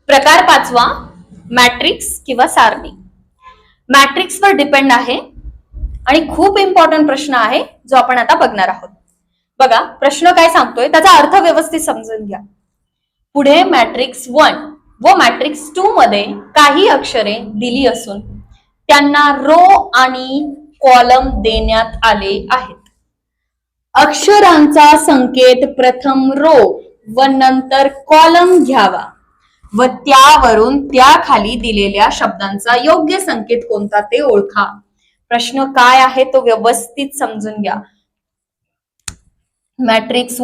प्रकार पाचवा, मॅट्रिक्स किंवा सारणी. मॅट्रिक्सवर डिपेंड आहे आणि खूप इम्पॉर्टंट प्रश्न आहे जो आपण आता बघणार आहोत. बघा प्रश्न काय सांगतोय त्याचा अर्थ व्यवस्थित समजून घ्या. पुढे मॅट्रिक्स 1 व मॅट्रिक्स 2 मध्ये काही अक्षरे दिली असून त्यांना रो आणि कॉलम देण्यात आले आहेत. अक्षरांचा संकेत प्रथम रो व नंतर कॉलम घ्यावा व त्यावरून त्या खाली दिलेल्या शब्दांचा योग्य संकेत कोणता ते ओळखा. प्रश्न काय आहे तो व्यवस्थित समजून घ्या. मॅट्रिक्स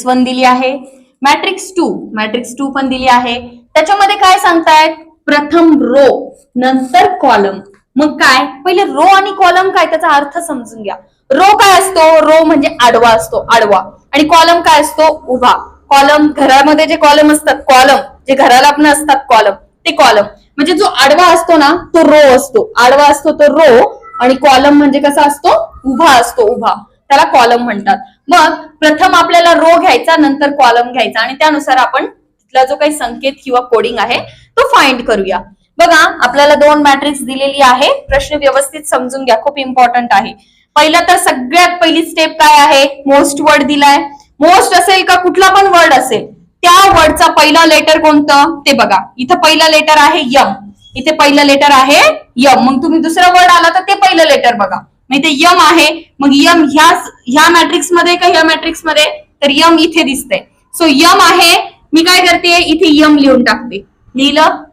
1 दिली आहे, मॅट्रिक्स 2 पण दिली आहे. त्याच्यामध्ये काय सांगतायत, प्रथम रो नंतर कॉलम. मग काय, पहिले रो आणि कॉलम काय त्याचा अर्थ समजून घ्या. रो काय असतो, रो म्हणजे आडवा असतो, आडवा. आणि कॉलम काय असतो, उभा. कॉलम घरामध्ये जे कॉलम असतात, कॉलम जे घराला पण असतात कॉलम, ते कॉलम. म्हणजे जो आडवा असतो ना तो रो असतो, आडवा असतो तो रो. आणि कॉलम म्हणजे कसा असतो, उभा असतो, उभा. त्याला कॉलम म्हणतात. मग प्रथम आपल्याला रो घ्यायचा, नंतर कॉलम घ्यायचा आणि त्यानुसार आपण तिथला जो काही संकेत किंवा कोडिंग आहे तो फाइंड करूया. बघा आपल्याला 2 मॅट्रिक्स दिलेली आहे. प्रश्न व्यवस्थित समजून घ्या, खूप इम्पॉर्टंट आहे. पहिला तर सगळ्यात पहिली स्टेप काय आहे, मोस्ट वर्ड दिलाय. मोस्ट असेल का कुठला पण वर्ड असेल त्या वर्डचा पहिला लेटर कोणतं ते बघा. इथं पहिला लेटर आहे यम, इथे पहिलं लेटर आहे यम. मग तुम्ही दुसरा वर्ड आला तर ते पहिलं लेटर बघा. मग इथे यम आहे, मग यम ह्या मॅट्रिक्स मध्ये का ह्या मॅट्रिक्स मध्ये, तर यम इथे दिसते. सो यम आहे. मी काय करते, इथे यम लिहून टाकते. लिहिलं,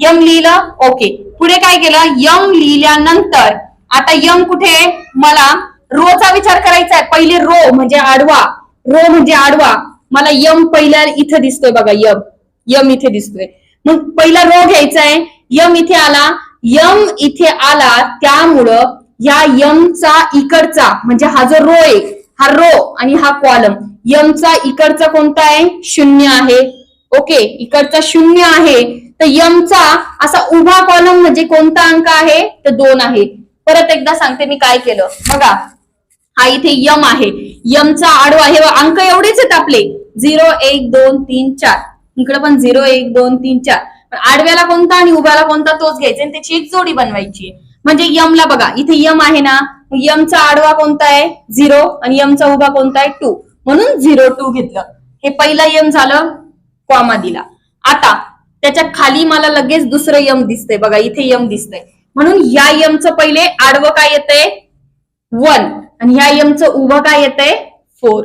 यम लिहिलं, ओके. पुढे काय केलं, यम लिहिल्यानंतर आता यम कुठे, मला रोचा विचार करायचा आहे. पहिले रो म्हणजे आडवा, रो म्हणजे आडवा. मला यम पहिल्या इथे दिसतोय बघा, यम इथे दिसतोय. मग पहिला रो घ्यायचा आहे. यम इथे आला, यम इथे आला, त्यामुळं या यमचा इकडचा म्हणजे हा जो रो आहे, हा रो आणि हा कॉलम, यमचा इकडचा कोणता आहे, 0 आहे. ओके, इकडचा 0 आहे. तर यमचा असा उभा कॉलम म्हणजे कोणता अंक आहे, तर 2 आहे. परत एकदा सांगते मी काय केलं बघा. हा इथे यम आहे, यमचा आडवा, हे अंक एवढेच आहेत आपले, 0 1 2 3 4. इकडे पण 0 1 2 3 4. पण आडव्याला कोणता आणि उभ्याला कोणता तोच घ्यायचा आणि त्याची एक जोडी बनवायची. म्हणजे यमला बघा इथे यम आहे ना, यमचा आडवा कोणता आहे 0 आणि यमचा उभा कोणता आहे 2, म्हणून 0 2 घेतलं. हे पहिला यम झालं, कॉमा दिला. आता त्याच्या खाली मला लगेच दुसरं यम दिसतंय बघा, इथे यम दिसतंय. म्हणून या यमचं पहिले आडवं काय येतंय 1 आणि ह्या यमचं उभं काय येतंय 4,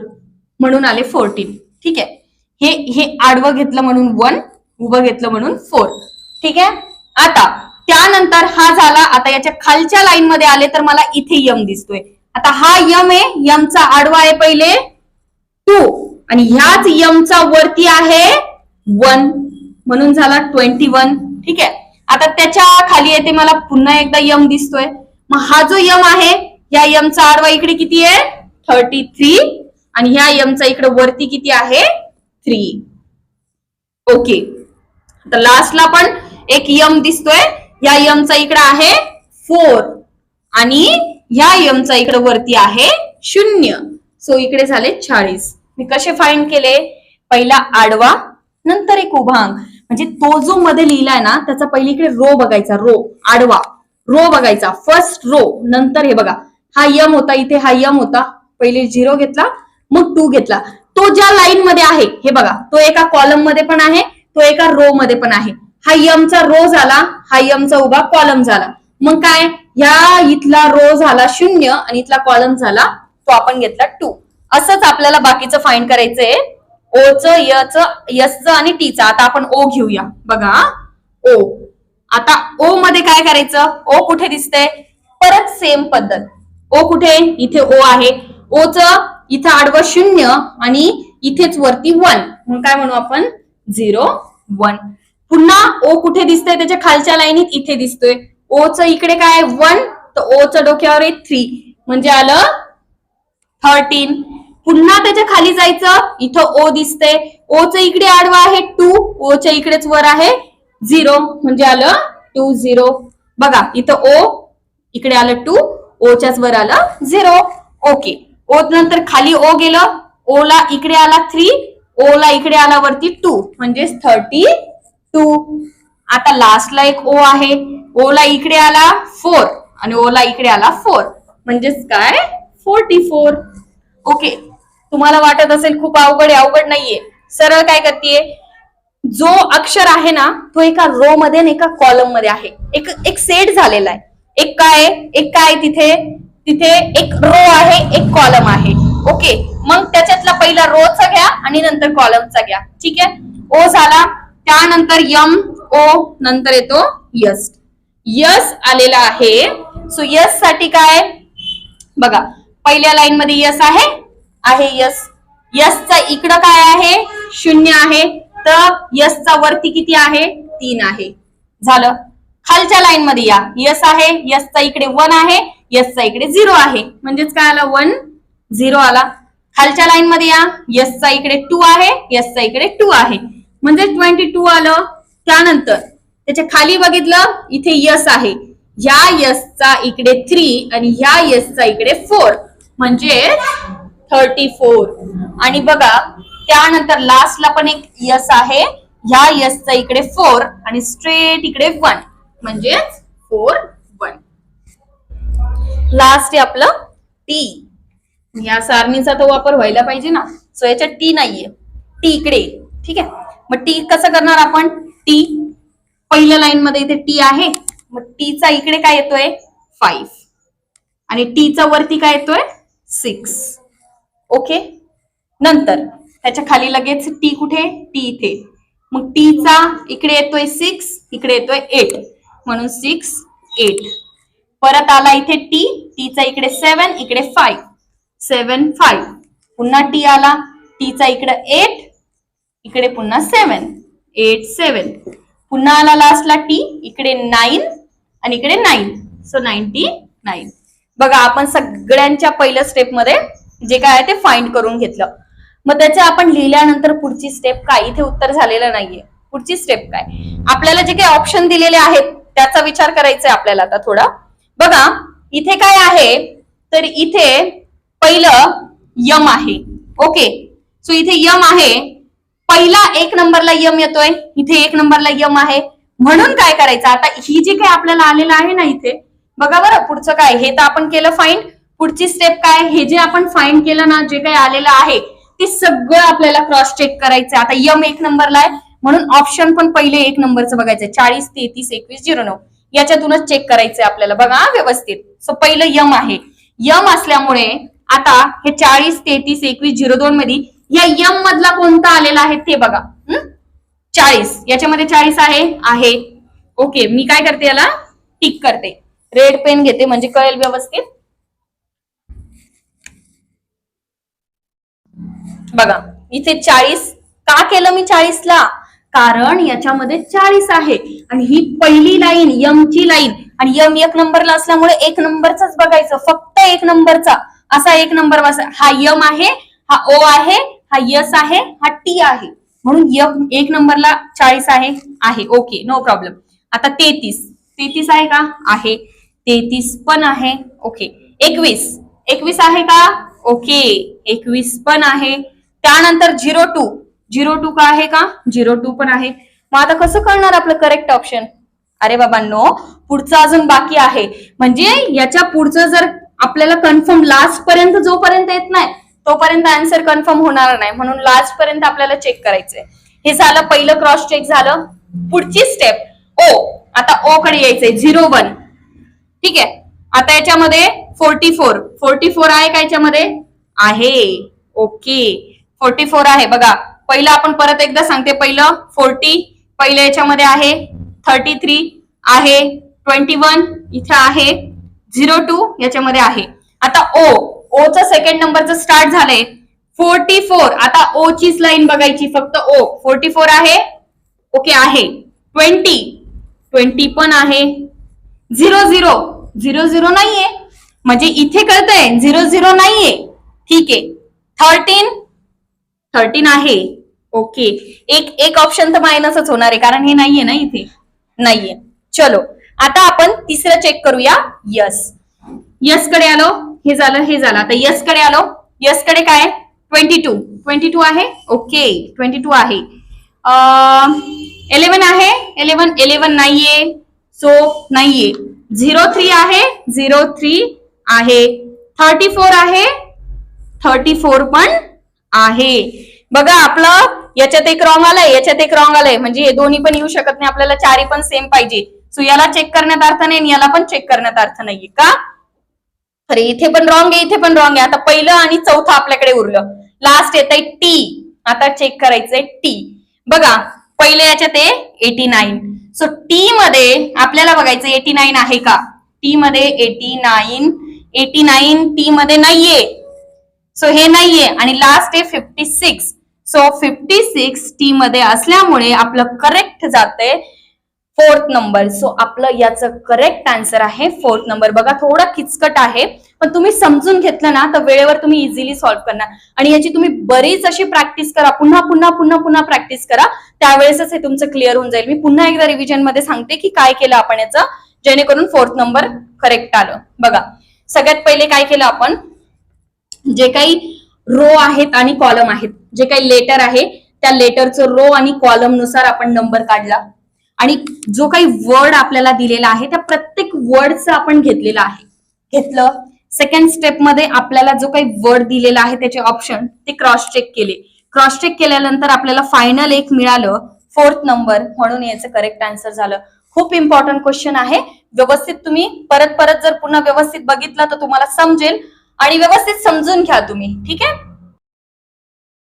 म्हणून आले 14. ठीक आहे, हे आडवं घेतलं म्हणून 1, उभं घेतलं म्हणून 4. ठीक आहे. आता त्यानंतर हा झाला. आता याच्या खालच्या लाईन मध्ये आले तर मला इथे यम दिसतोय. आता हा यम आहे, यमचा आडवा आहे पहिले 2 आणि ह्याच यमचा वरती आहे 1, म्हणून झाला 21. ठीक आहे. आता त्याच्या खाली येते मला पुन्हा एकदा यम दिसतोय. मग हा जो यम आहे, या यमचा आडवा इकडे किती आहे 33 आणि ह्या यमचा इकडे वरती किती आहे 3. ओके. आता लास्टला पण एक यम दिसतोय. या यमचा इकडे आहे 4 आणि या यमचा इकडे वरती आहे 0. सो इकडे झाले 40. मी कसे फाइंड केले, पहिला आडवा नंतर एक उभा अंक. म्हणजे तो जो मध्ये लिहिलाय ना त्याचा पहिले इकडे रो बघायचा, रो आडवा रो बघायचा, फर्स्ट रो. नंतर हे बघा हा यम होता, इथे हा यम होता, पहिले 0 घेतला मग 2 घेतला. तो ज्या लाईन मध्ये आहे हे बघा, तो एका कॉलम मध्ये पण आहे, तो एका रो मध्ये पण आहे. हा यमचा रो झाला, हा यमचा उभा कॉलम झाला. मग काय, ह्या इथला रो झाला 0 आणि इथला कॉलम झाला तो आपण घेतला 2. असंच आपल्याला बाकीचं फाइंड करायचंय, ओचं, यचं आणि टीचं. आता आपण ओ घेऊया बघा, ओ. आता ओ मध्ये काय करायचं, ओ कुठे दिसतंय, परत सेम पद्धत. ओ कुठे, इथे ओ आहे. ओचं इथं आडवं 0 आणि इथेच वरती 1, मग काय म्हणू आपण 0 1. पुन्हा ओ कुठे दिसतंय, त्याच्या खालच्या लाईनीत इथे दिसतोय. ओचं इकडे काय 1, तर ओचं डोक्यावर आहे 3, म्हणजे आलं 13. पुन्हा त्याच्या खाली जायचं, इथं ओ दिसतंय. ओचं इकडे आडवा आहे 2, ओच्या इकडेच वर आहे 0, म्हणजे आलं 2 0. बघा इथं ओ इकडे आलं 2, ओच्याच वर आलं 0. ओके. ओ नंतर खाली ओ गेलं, ओला इकडे आला 3, ओला इकडे आला वरती 2, म्हणजे 33. 2. आता लास्टला एक ओ आहे, ओ ला इकडे आला 4 आणि ओ ला इकडे आला 4, म्हणजेच काय 44. ओके, तुम्हाला वाटत असेल खूप अवघड आहे, अवघड नाहीये. सरळ काय करतेय, जो अक्षर आहे ना तो एका रो मध्ये आणि एका कॉलम मध्ये आहे, एक सेट झालेला आहे. एक काय तिथे तिथे एक रो आहे, एक कॉलम आहे. ओके, मग त्याच्यातला पहिला रोचा घ्या आणि नंतर कॉलमचा घ्या. ठीक आहे, ओ झाला, त्यानंतर यम, ओ, नंतर येतो यस. यस आलेला आहे. सो यस साठी काय बघा, पहिल्या लाईन मध्ये यस आहे यस. यसचा इकडं काय आहे 0 आहे, तर यसचा वरती किती आहे 3 आहे. झालं. खालच्या लाईन मध्ये या, यस आहे, यसचा इकडे 1 आहे, यसचा इकडे 0 आहे, म्हणजेच काय आला 1 0 आला. खालच्या लाईन मध्ये या, यसचा इकडे 2 आहे, यसचा इकडे 2 आहे, म्हणजे 22 आलं. त्यानंतर त्याच्या खाली बघितलं, इथे यस आहे, ह्या यसचा इकडे 3 आणि ह्या यसचा इकडे 4, म्हणजे 34. आणि बघा त्यानंतर लास्टला पण एक यस आहे, ह्या यसचा इकडे 4 आणि स्ट्रेट इकडे 1, म्हणजे 4 1. लास्ट आहे आपलं टी. या सारणीचा तो वापर व्हायला पाहिजे ना, सो याच्यात टी नाहीये, टी इकडे. ठीक आहे, मग टी कसं करणार आपण, टी पहिल्या लाईन मध्ये इथे टी आहे, मग टीचा इकडे काय येतोय 5 आणि टीचा वरती काय येतोय 6. ओके, नंतर त्याच्या खाली लगेच टी कुठे, टी इथे, मग टीचा इकडे येतोय 6, इकडे येतोय 8, म्हणून 6 8. परत आला इथे टी, टीचा इकडे 7, इकडे 5, 7 5. पुन्हा टी आला, टीचा इकडे 8, इकडे पुन्हा 7, 8 7. पुन्हा आला लास्टला टी, इकडे 9 आणि इकडे 9, सो 99. बघा आपण सगळ्यांच्या पहिल्या स्टेप मध्ये जे काय आहे ते फाइंड करून घेतलं. मग त्याच्या आपण लिहिल्यानंतर पुढची स्टेप काय, इथे उत्तर झालेलं नाहीये. पुढची स्टेप काय, आपल्याला जे काही ऑप्शन दिलेले आहेत त्याचा विचार करायचा आहे आपल्याला आता थोडा. बघा इथे काय आहे, तर इथे पहिलं यम आहे. ओके, सो इथे यम आहे, पहिला 1 नंबरला यम येतोय, इथे 1 नंबरला यम आहे, म्हणून काय करायचं आता, ही जी काही आपल्याला आलेलं आहे ना इथे, बघा बरं पुढचं काय, हे तर आपण केलं फाइंड. पुढची स्टेप काय, हे जे आपण फाइंड केलं ना, जे काही आलेलं आहे ते सगळं आपल्याला क्रॉस चेक करायचं. आता यम 1 नंबरला आहे, म्हणून ऑप्शन पण पहिले 1 नंबरचं बघायचं, 40 33 21 09, याच्यातूनच चेक करायचंय आपल्याला. बघा व्यवस्थित. सो पहिलं यम आहे, यम असल्यामुळे आता हे 40 33 21 02 मध्ये या यम मधला कोणता आलेला आहे ते बघा. 40, याच्यामध्ये 40 आहे. ओके, मी काय करते, याला टिक करते, रेड पेन घेते म्हणजे कळेल व्यवस्थित. बघा इथे 40 का केलं मी 40 ला, कारण याच्यामध्ये 40 आहे आणि ही पहिली लाईन यमची लाईन, आणि यम 1 नंबरला असल्यामुळे 1 नंबरचाच बघायचं, फक्त 1 नंबरचा. असा 1 नंबर, हा यम आहे, हा ओ आहे, हा यस आहे, हा टी आहे, म्हणून यम 1 नंबरला 40 आहे. Okay, no problem. आता 33 आहे का, आहे. 33 पण आहे. ओके, 21 आहे का, ओके 21 पण आहे. त्यानंतर 02 का आहे का, 02 पण आहे. मग आता कसं कळणार आपलं करेक्ट ऑप्शन, अरे बाबांनो पुढचं अजून बाकी आहे, म्हणजे याच्या पुढचं जर आपल्याला कन्फर्म लास्ट पर्यंत जोपर्यंत येत नाही तोपर्यंत आन्सर कन्फर्म होणार नाही, म्हणून लास्ट पर्यंत आपल्याला चेक करायचंय. हे झालं पहिलं क्रॉस चेक झालं. पुढची स्टेप ओ, आता ओ कडे यायचंय 01. ठीक आहे, आता याच्यामध्ये 44 आहे का, याच्यामध्ये आहे. ओके 44 आहे. बघा पहिलं आपण परत एकदा सांगते, पहिलं 40 पहिल्या याच्यामध्ये आहे, 33 आहे, 21 इथे आहे, 02 याच्यामध्ये आहे. आता ओ चा सेकंड नंबरचं स्टार्ट झालंय 44. आता ओ चीच लाईन बघायची, फक्त ओ 44 आहे. ओके आहे. 20 पण आहे. 00 नाहीये, म्हणजे इथे कळतंय 00 नाहीये. ठीक आहे. 13 आहे. ओके, एक ऑप्शन तर मायनसच होणार आहे, कारण हे नाहीये ना, इथे नाहीये. चलो आता आपण तिसरं चेक करूया. यस कडे आलो, हे झालं. आता यस कडे आलो. यस कडे काय 22 आहे. ओके 22 आहे. 11 आहे. 11 11 नाहीये, सो नाहीये. 03 आहे, 03 आहे. 34 आहे, 34 पण आहे. बघा आपलं याच्यात एक रॉंग आलंय, याच्यात एक रॉंग आलंय, म्हणजे हे दोन्ही पण येऊ शकत नाही. आपल्याला चारही पण सेम पाहिजे. सो याला चेक करण्यात अर्थ नाही, याला पण चेक करण्यात अर्थ नाहीये. का? अरे इथे पण रॉंग आहे, इथे पण रॉंग आहे. आता पहिलं आणि चौथं आपल्याकडे उरलं. लास्ट येत आहे टी. आता चेक करायचंय टी. बघा पहिले याच्यात आहे 89. सो टी मध्ये आपल्याला बघायचं 89 आहे का? टी मध्ये 89 टी मध्ये नाहीये. सो हे नाहीये. आणि लास्ट आहे 56. सो 56 टी मध्ये असल्यामुळे आपलं करेक्ट जातंय 4th नंबर. सो आपलं याचं करेक्ट आन्सर आहे 4th नंबर. बघा थोडा किचकट आहे, पण तुम्ही समजून घेतलं ना तर वेळेवर तुम्ही इझिली सॉल्व्ह करणार. आणि याची तुम्ही बरीच अशी प्रॅक्टिस करा, पुन्हा पुन्हा पुन्हा पुन्हा प्रॅक्टिस करा, त्यावेळेसच हे तुमचं क्लिअर होऊन जाईल. मी पुन्हा एकदा रिव्हिजन मध्ये सांगते की काय केलं आपण याचं, जेणेकरून 4th नंबर करेक्ट आलं. बघा सगळ्यात पहिले काय केलं आपण, जे काही रो आहेत आणि कॉलम आहेत, जे काही लेटर आहे त्या लेटरचं रो आणि कॉलम नुसार आपण नंबर काढला. आणि जो काही वर्ड आपल्याला दिलेला आहे त्या प्रत्येक वर्डचं आपण घेतलेलं आहे, घेतलं. सेकंड स्टेप मध्ये आपल्याला जो काही वर्ड दिलेला आहे त्याचे ऑप्शन ते क्रॉस चेक केले. क्रॉस चेक केल्यानंतर आपल्याला फायनल एक मिळालं 4th नंबर, म्हणून याचं करेक्ट आन्सर झालं. खूप इम्पॉर्टंट क्वेश्चन आहे. व्यवस्थित तुम्ही परत परत जर पुन्हा व्यवस्थित बघितलं तर तुम्हाला समजेल आणि व्यवस्थित समजून घ्या तुम्ही. ठीक आहे.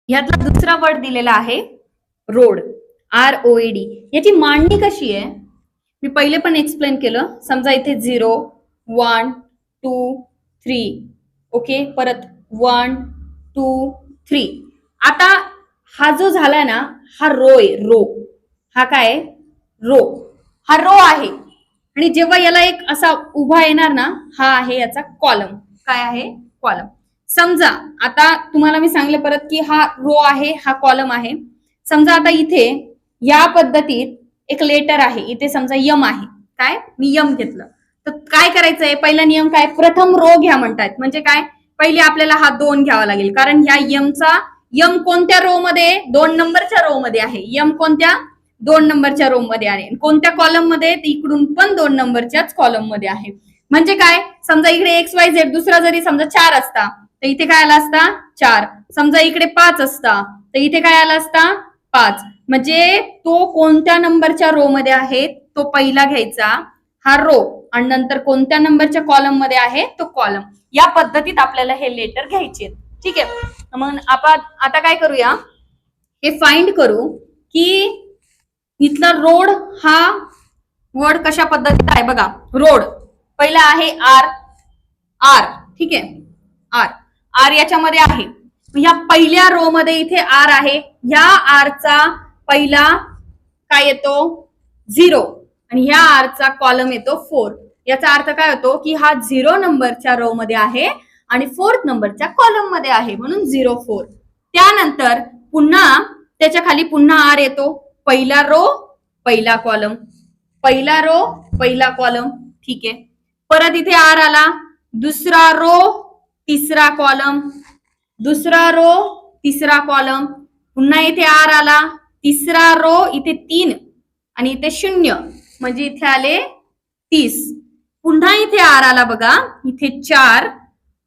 यातला दुसरा वर्ड दिलेला आहे रोड, ROAD. याची मांडणी कशी आहे मी पहिले पण एक्सप्लेन केलं. समजा इथे 0 1 2 3, ओके, परत 1 2 3. आता हा जो झालाय ना हा रो आहे, रो. हा काय रो, हा रो आहे. आणि जेव्हा याला एक असा उभा येणार ना, हा आहे याचा कॉलम. काय आहे? कॉलम. समजा आता तुम्हाला मी सांगले परत की हा रो आहे, हा कॉलम आहे. समजा आता इथे या पद्धतीत एक लेटर आहे, इथे समजा यम आहे. काय? मी यम घेतलं तर काय करायचंय, पहिला नियम काय, प्रथम रो घ्या म्हणतात. म्हणजे काय, पहिले आपल्याला हा 2 घ्यावा लागेल, कारण ह्या यम कोणत्या रो मध्ये, 2 नंबरच्या रो मध्ये आहे. यम कोणत्या, 2 नंबरच्या रो मध्ये आहे. कोणत्या कॉलम मध्ये, इकडून पण 2 नंबरच्याच कॉलम मध्ये आहे. म्हणजे काय, समजा इकडे XYZ दुसरा जरी समजा 4 असता तर इथे काय आला असता 4. समजा इकडे 5 असता तर इथे काय आला असता 5. म्हणजे तो कोणत्या नंबरच्या रो मध्ये आहे तो पहिला घ्यायचा, हा रो, आणि नंतर कोणत्या नंबरच्या कॉलम मध्ये आहे तो कॉलम. या पद्धतीत आपल्याला हे लेटर घ्यायचे. ठीक आहे. मग आपण आता काय करूया, हे फाइंड करू की इथला रोड हा वर्ड कशा पद्धतीत आहे. बघा रोड पहिला आहे आर, आर. ठीक आहे, आर, आर याच्यामध्ये आहे. ह्या पहिल्या रो मध्ये इथे आर आहे. ह्या आरचा पहिला काय येतो 0 आणि ह्या आरचा कॉलम येतो 4. याचा अर्थ काय होतो की हा 0 नंबरच्या रो मध्ये आहे आणि 4th नंबरच्या कॉलम मध्ये आहे, म्हणून 0 4. त्यानंतर पुन्हा त्याच्या खाली पुन्हा आर येतो. पहिला रो पहिला कॉलम, पहिला रो पहिला कॉलम. ठीक आहे. परत इथे आर आला, दुसरा रो तिसरा कॉलम, दुसरा रो तिसरा कॉलम. पुन्हा इथे आर आला, तिसरा रो, इथे 3 आणि इथे 0, म्हणजे इथे आले 30. पुन्हा इथे आर आला बघा, इथे 4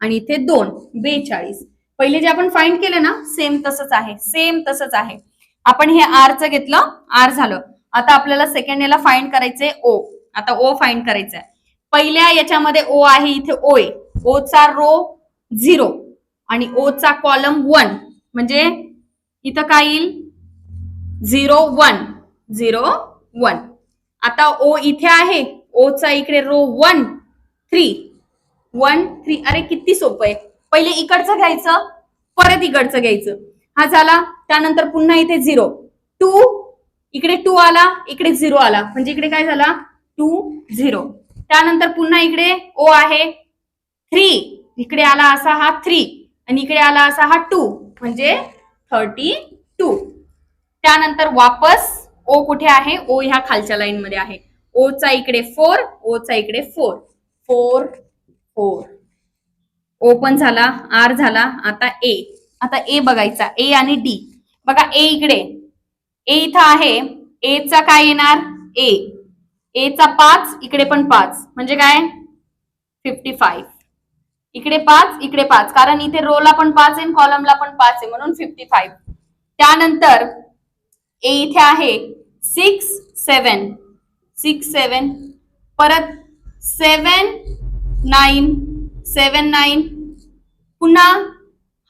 आणि इथे 2, 42. पहिले जे आपण फाइंड केलं ना सेम तसंच आहे, सेम तसंच आहे. आपण हे आरचं घेतलं, आर झालं. आता आपल्याला सेकंड याला फाइंड करायचंय ओ. आता ओ फाइंड करायचंय. पहिल्या याच्यामध्ये ओ आहे, इथे ओ आहे. ओ चा रो 0 आणि ओ चा कॉलम 1, म्हणजे इथं काय येईल 0 1 0 1. आता ओ इथे आहे, ओ चा इकडे रो 1 3 1 3. अरे किती सोपं आहे. पहिले इकडचं घ्यायचं, परत इकडचं घ्यायचं. हा झाला. त्यानंतर पुन्हा इथे 0 2, इकडे 2 आला, इकडे 0 आला, म्हणजे इकडे काय झाला 2 0. त्यानंतर पुन्हा इकडे ओ आहे 3, इकडे आला असा हा 3 आणि इकडे आला असा हा 2, म्हणजे 32. त्यानंतर वापस ओ कुठे आहे, ओ ह्या खालच्या लाईन मध्ये आहे. ओ चा इकडे 4, ओ चा इकडे 4 4 4. ओ पण झाला, आर झाला. आता ए, आता ए बघायचा, ए आणि डी. बघा ए इकडे, ए इथं आहे. ए चा काय येणार, ए, ए चा 5, इकडे पण 5, म्हणजे काय 55. इकडे 5, इकडे 5, कारण इथे रोला पण 5 आहे कॉलमला पण 5 आहे, म्हणून 55. त्यानंतर ए इथे आहे 6 7 6 7, परत 7 9 7 9, पुन्हा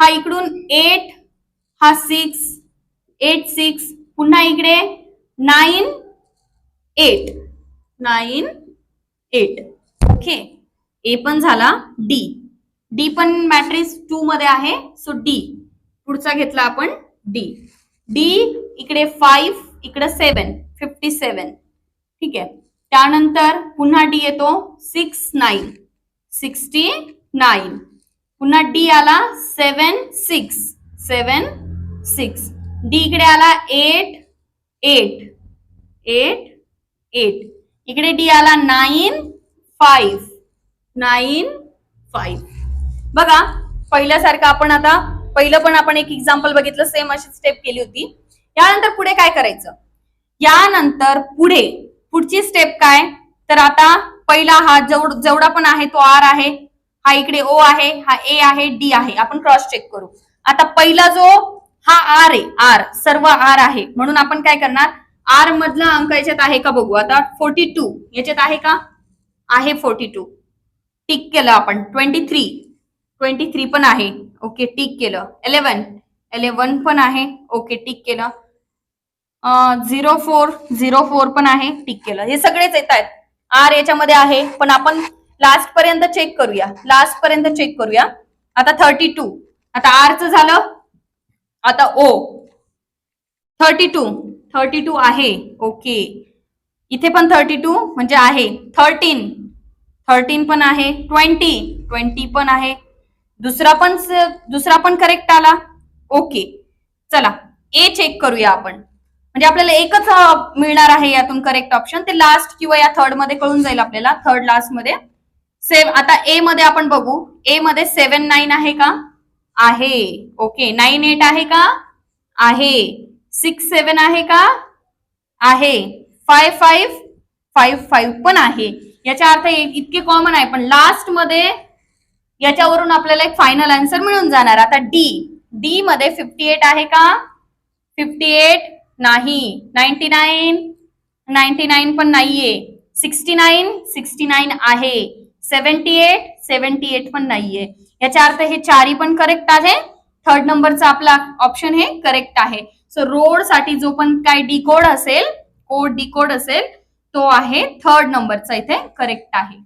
हा इकडून 8, हा 6 8 6, पुन्हा इकडे 9 8 9 8. ओके, ए पण झाला. डी, डी पण मॅट्रिक्स 2 मध्ये आहे, सो डी पुढचा घेतला आपण डी. डी इकडे 5, इकडे 7 57. ठीक आहे. त्यानंतर पुन्हा डी येतो 6 9 69, पुन्हा डी आला 7 6 7 6, डी इकडे आला 8 8 8 8, इकडे डी आला 9 5 9 5. बघा पहिल्यासारखं आपण आता पहिलं पण आपण एक एक्झाम्पल बघितलं, सेम अशी स्टेप केली होती. यानंतर पुढे काय करायचं, यानंतर पुढची स्टेप काय, तर आता पहिला हा जेवढा पण आहे तो आर आहे, हा इकडे ओ आहे, हा ए आहे, डी आहे. आपण क्रॉस चेक करू. आता पहिला जो हा आर आहे, आर सर्व आर आहे, म्हणून आपण काय करणार, आर मधला अंक याच्यात आहे का बघू. आता 42 याच्यात आहे का, आहे 42, टिक केलं आपण. 23 पण आहे, ओके टिक केलं. 11 पण आहे, ओके टिक केलं. 04 पण आहे, टिक केलं. हे सगळेच येत आहेत, आर याच्यामध्ये आहे, पण आपण लास्ट पर्यंत चेक करूया. आता 32, आता आरचं झालं. आता ओ 32 आहे, ओके. इथे पण 32 म्हणजे आहे. 13 पण आहे. 20 पण आहे. दुसरा पण करेक्ट आला, ओके. चला ए चेक करूया आपण, म्हणजे आपल्याला एकच मिळणार आहे यातून करेक्ट ऑप्शन. ते लास्ट किंवा या थर्ड मध्ये कळून जाईल आपल्याला, थर्ड लास्ट मध्ये. आता ए मध्ये आपण बघू, ए मध्ये 7 9 आहे का, आहे, ओके. 9 8 आहे का, आहे. 6 7 आहे का, आहे. 5 5 पण आहे. याचा अर्थ इतके कॉमन आहे, पण लास्ट मध्ये याच्यावरून आपल्याला एक फायनल आन्सर मिळून जाणार. आता डी मध्ये 58 आहे का, 58 नाही. 99 पण नाहीये. 69 आहे. 78 पण नाहीये. याचा अर्थ हे चारही पण करेक्ट आहे. थर्ड नंबरचा आपला ऑप्शन हे करेक्ट आहे. सो रोड साठी जो पण काय डी कोड असेल तो आहे थर्ड नंबरचा इथे करेक्ट आहे.